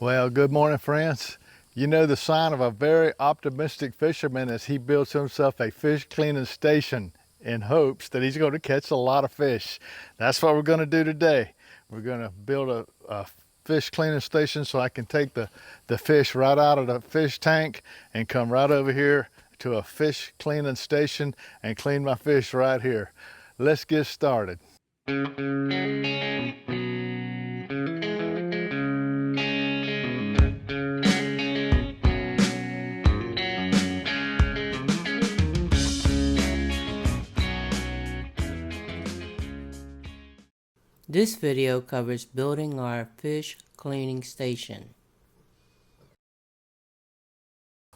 Well, good morning, friends. You know, the sign of a very optimistic fisherman is he builds himself a fish cleaning station in hopes that he's going to catch a lot of fish. That's what we're going to do today. We're going to build a fish cleaning station so I can take the fish right out of the fish tank and come right over here to a fish cleaning station and clean my fish right here. Let's get started. This video covers building our fish cleaning station.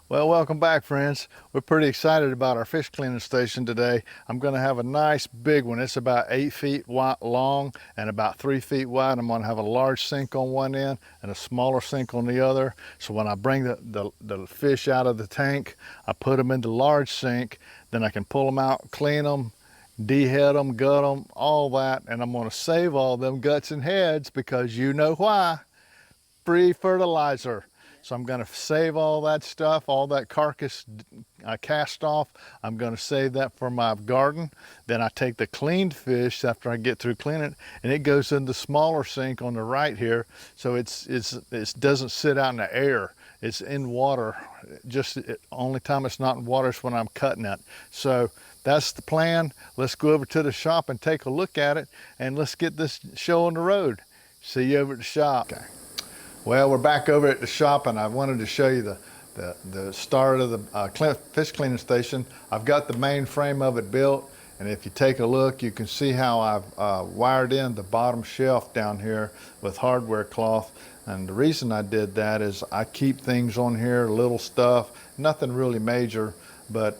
Well, welcome back, friends. We're pretty excited about our fish cleaning station today. I'm going to have a nice big one. It's about 8 feet long and about 3 feet wide. I'm going to have a large sink on one end and a smaller sink on the other. So when I bring the fish out of the tank, I put them in the large sink. Then I can pull them out, clean them, dehead them, gut them, all that. And I'm going to save all them guts and heads because you know why. Free fertilizer. So I'm going to save all that stuff, all that carcass cast off. I'm going to save that for my garden. Then I take the cleaned fish after I get through cleaning it, and it goes in the smaller sink on the right here. So it doesn't sit out in the air. It's in water. Only time it's not in water is when I'm cutting it. So that's the plan. Let's go over to the shop and take a look at it, and let's get this show on the road. See you over at the shop. Okay. Well, we're back over at the shop, and I wanted to show you the start of the fish cleaning station. I've got the main frame of it built, and if you take a look, you can see how I've wired in the bottom shelf down here with hardware cloth. And the reason I did that is I keep things on here, little stuff, nothing really major, but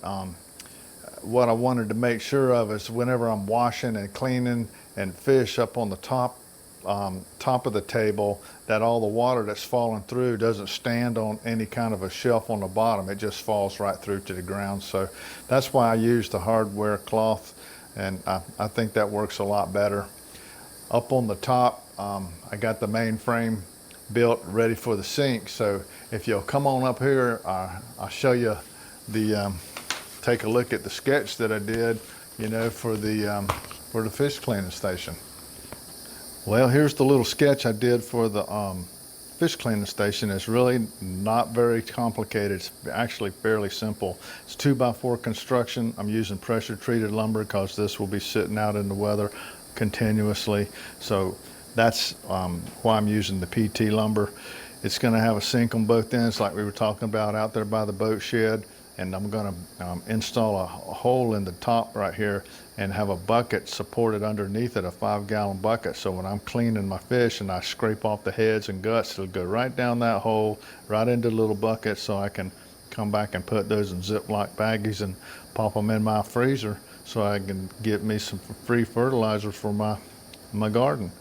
what I wanted to make sure of is whenever I'm washing and cleaning and fish up on the top of the table, that all the water that's falling through doesn't stand on any kind of a shelf on the bottom. It just falls right through to the ground. So that's why I use the hardware cloth, and I think that works a lot better. Up on the top, I got the main frame built ready for the sink. So if you'll come on up here, I'll show you take a look at the sketch that I did, you know, for the fish cleaning station. Well, here's the little sketch I did for the fish cleaning station. It's really not very complicated. It's actually fairly simple. It's 2x4 construction. I'm using pressure treated lumber because this will be sitting out in the weather continuously. So that's why I'm using the PT lumber. It's going to have a sink on both ends like we were talking about out there by the boat shed. And I'm going to install a hole in the top right here and have a bucket supported underneath it, a 5-gallon bucket. So when I'm cleaning my fish and I scrape off the heads and guts, it'll go right down that hole, right into the little bucket, so I can come back and put those in Ziploc baggies and pop them in my freezer so I can get me some free fertilizer for my garden.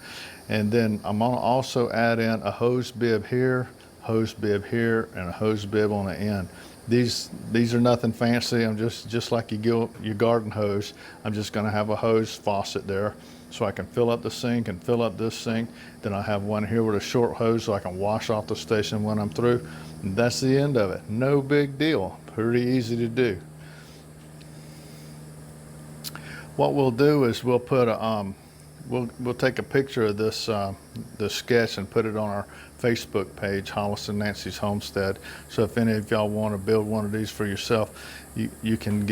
And then I'm going to also add in a hose bib here, and a hose bib on the end. These are nothing fancy. I'm just like you go your garden hose. I'm just going to have a hose faucet there so I can fill up the sink and fill up this sink. Then I have one here with a short hose so I can wash off the station when I'm through. And that's the end of it. No big deal. Pretty easy to do. What we'll do is we'll put a we'll take a picture of this sketch and put it on our Facebook page, Hollis and Nancy's Homestead. So if any of y'all want to build one of these for yourself, you can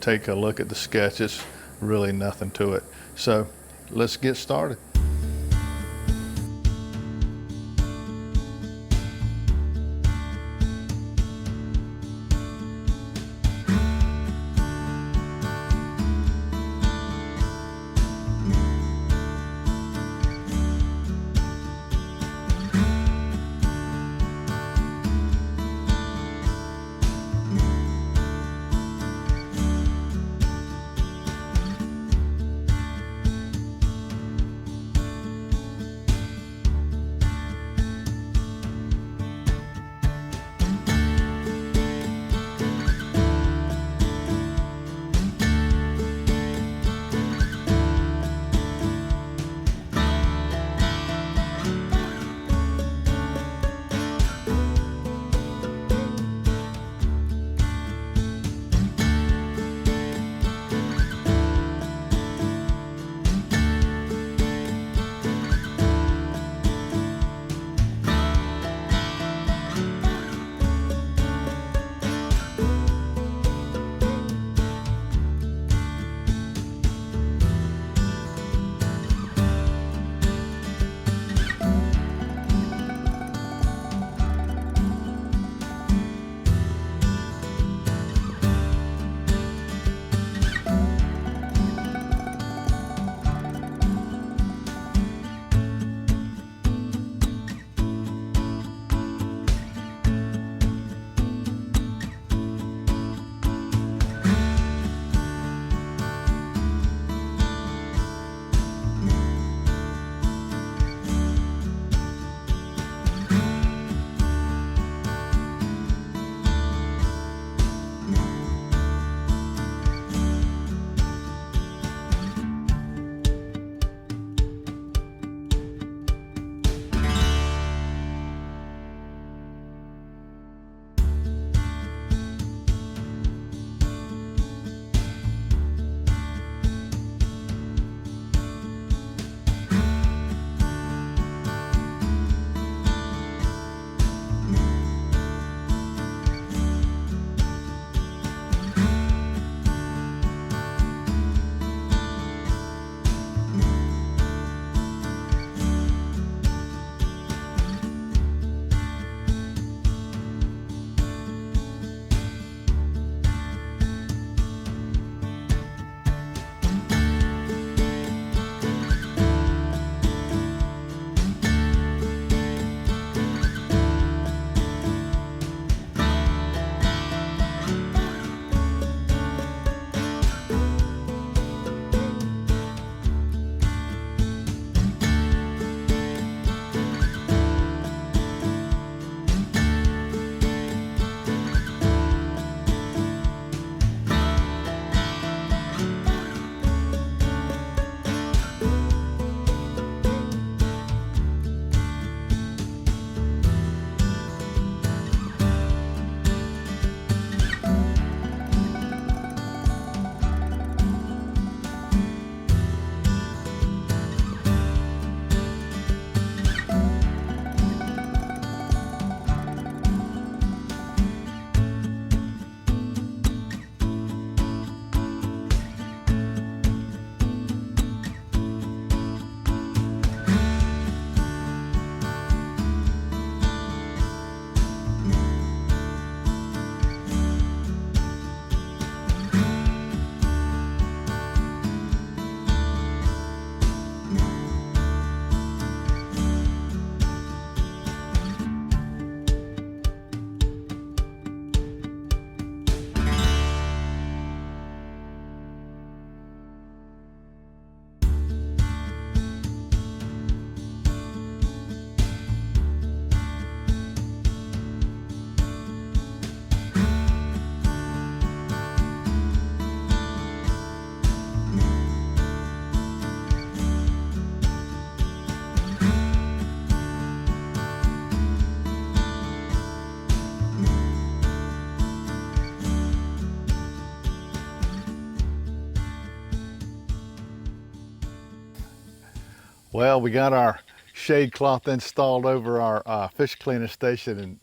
take a look at the sketch. It's really nothing to it. So let's get started. Well, we got our shade cloth installed over our fish cleaning station, and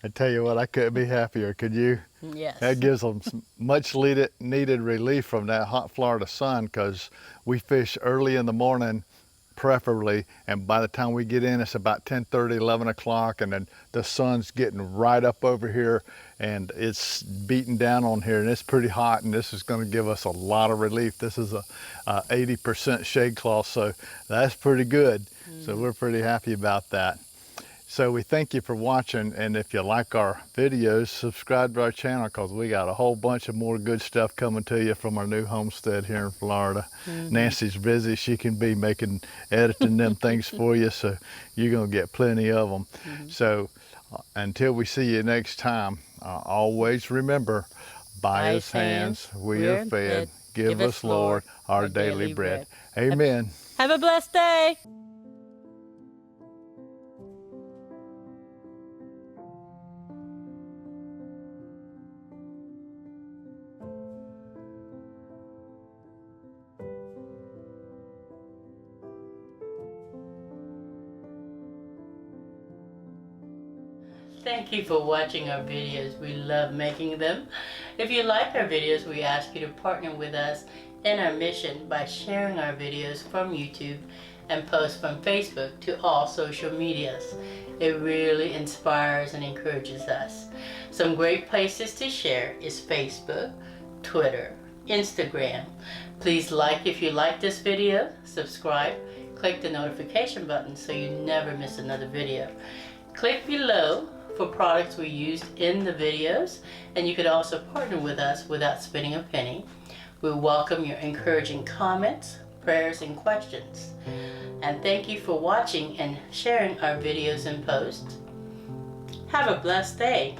I tell you what, I couldn't be happier. Could you? Yes. That gives them some much needed relief from that hot Florida sun, because we fish early in the morning preferably, and by the time we get in it's about 10:30, 11 o'clock, and then the sun's getting right up over here and it's beating down on here, and it's pretty hot, and this is going to give us a lot of relief. This is a 80% shade cloth, so that's pretty good. So we're pretty happy about that. So we thank you for watching, and if you like our videos, subscribe to our channel, because we got a whole bunch of more good stuff coming to you from our new homestead here in Florida. Nancy's busy. She can be editing them things for you, so you're going to get plenty of them. So until we see you next time, always remember, by His hands we are fed. Give us, Lord, our daily bread. Amen. Have a blessed day. Thank you for watching our videos. We love making them. If you like our videos, we ask you to partner with us in our mission by sharing our videos from YouTube and post from Facebook to all social medias. It really inspires and encourages us. Some great places to share is Facebook, Twitter, Instagram. Please like if you like this video, subscribe, click the notification button so you never miss another video. Click below for products we used in the videos, and you could also partner with us without spending a penny. We welcome your encouraging comments, prayers, and questions. And thank you for watching and sharing our videos and posts. Have a blessed day.